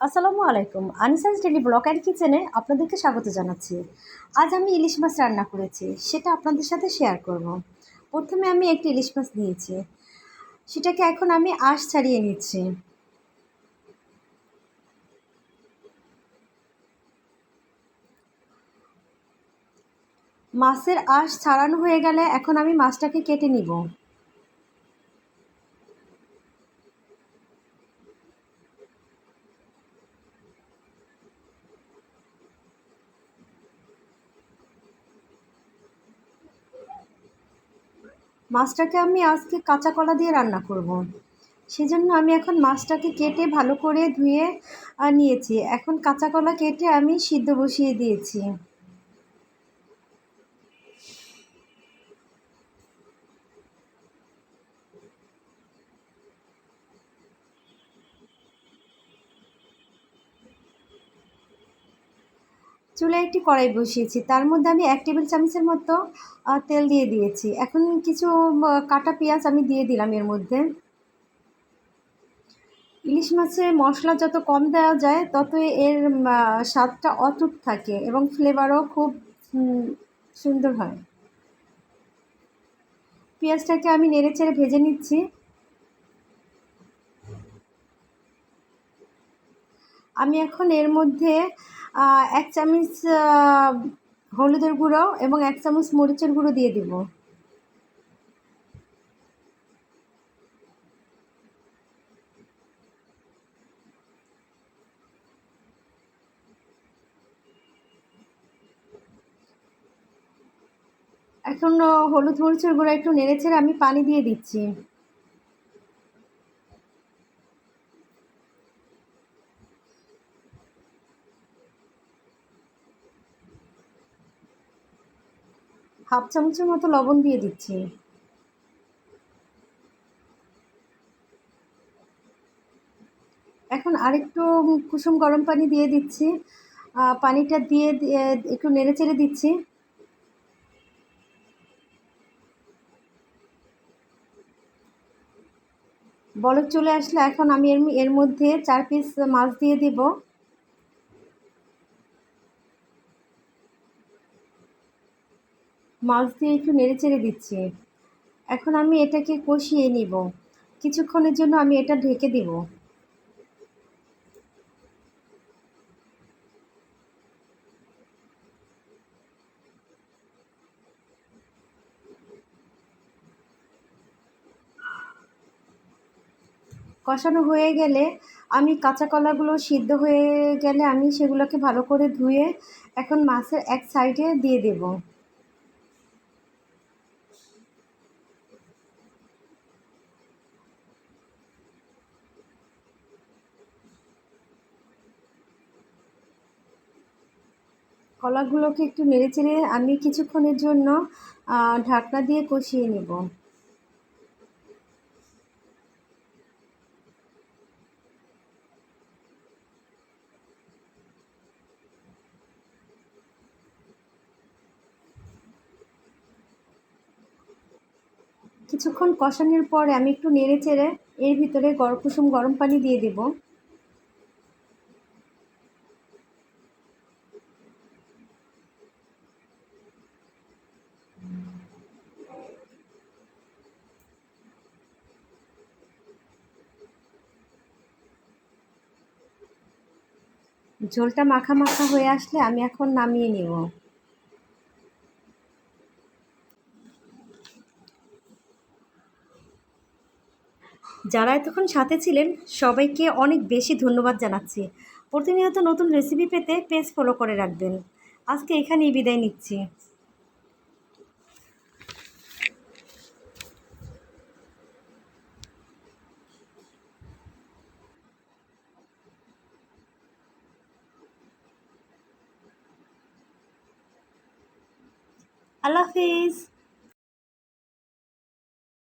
আসসালামু আলাইকুম। আনিসাস daily blog and কিচেনে আপনাদেরকে স্বাগত জানাচ্ছি। আজ আমি ইলিশ মাছ রান্না করেছি, সেটা আপনাদের সাথে শেয়ার করব। প্রথমে আমি একটি ইলিশ মাছ নিয়েছি, সেটাকে এখন আমি আঁশ ছাড়িয়ে নিচ্ছি। মাছের আঁশ ছাড়ানো হয়ে গেলে এখন আমি মাছটাকে কেটে নিব। মাছটাকে আমি আজকে কাঁচা কলা দিয়ে রান্না করব। সেজন্য আমি এখন মাছটাকে কেটে ভালো করে ধুয়ে নিয়েছি। এখন কাঁচা কলা কেটে আমি সিদ্ধ বসিয়ে দিয়েছি। চুলায় একটি কড়াই বসিয়েছি, তার মধ্যে আমি 1 টেবিল চামচের মতো তেল দিয়ে দিয়েছি। এখন কিছু কাটা পেঁয়াজ আমি দিয়ে দিলাম এর মধ্যে। ইলিশ মাছে মশলা যত কম দেওয়া যায় তত এর স্বাদটা অটুট থাকে এবং ফ্লেভারও খুব সুন্দর হয়। পেঁয়াজটাকে আমি নেড়েচেড়ে ভেজে নিচ্ছি। আমি এখন এর মধ্যে 1 চামচ হলুদের গুঁড়ো এবং 1 চামচ মরিচের গুঁড়ো দিয়ে দিব। এখন হলুদ মরিচের গুঁড়ো একটু নেড়েচেড়ে আমি পানি দিয়ে দিচ্ছি। হাফ চামচের মতো লবণ দিয়ে দিচ্ছি। এখন আরেকটু কুসুম গরম পানি দিয়ে দিচ্ছি। পানিটা দিয়ে একটু নেড়েচেড়ে দিচ্ছি। বলক চলে আসলে এখন আমি এর মধ্যে 4 পিস মাছ দিয়ে দিব। মাছ দিয়ে একটু নেড়েচেড়ে দিচ্ছি। এখন আমি এটাকে কষিয়ে নিব। কিছুক্ষণের জন্য আমি এটা ঢেকে দিব। কষানো হয়ে গেলে আমি কাঁচা কলাগুলো সিদ্ধ হয়ে গেলে আমি সেগুলোকে ভালো করে ধুয়ে এখন মাছের এক সাইডে দিয়ে দেব। কলাগুলোকে একটু নেড়েচেড়ে আমি কিছুক্ষণের জন্য ঢাকনা দিয়ে কষিয়ে নেব। কিছুক্ষণ কষানোর পরে আমি একটু নেড়েচেড়ে এর ভিতরে কুসুম গরম পানি দিয়ে দেব। ঝোলটা মাখা মাখা হয়ে আসলে আমি এখন নামিয়ে নেব। যারা এতক্ষণ সাথে ছিলেন সবাইকে অনেক বেশি ধন্যবাদ জানাচ্ছি। প্রতিনিয়ত নতুন রেসিপি পেতে পেজ ফলো করে রাখবেন। আজকে এখানেই বিদায় নিচ্ছি। আল্লাহ হাফিজ।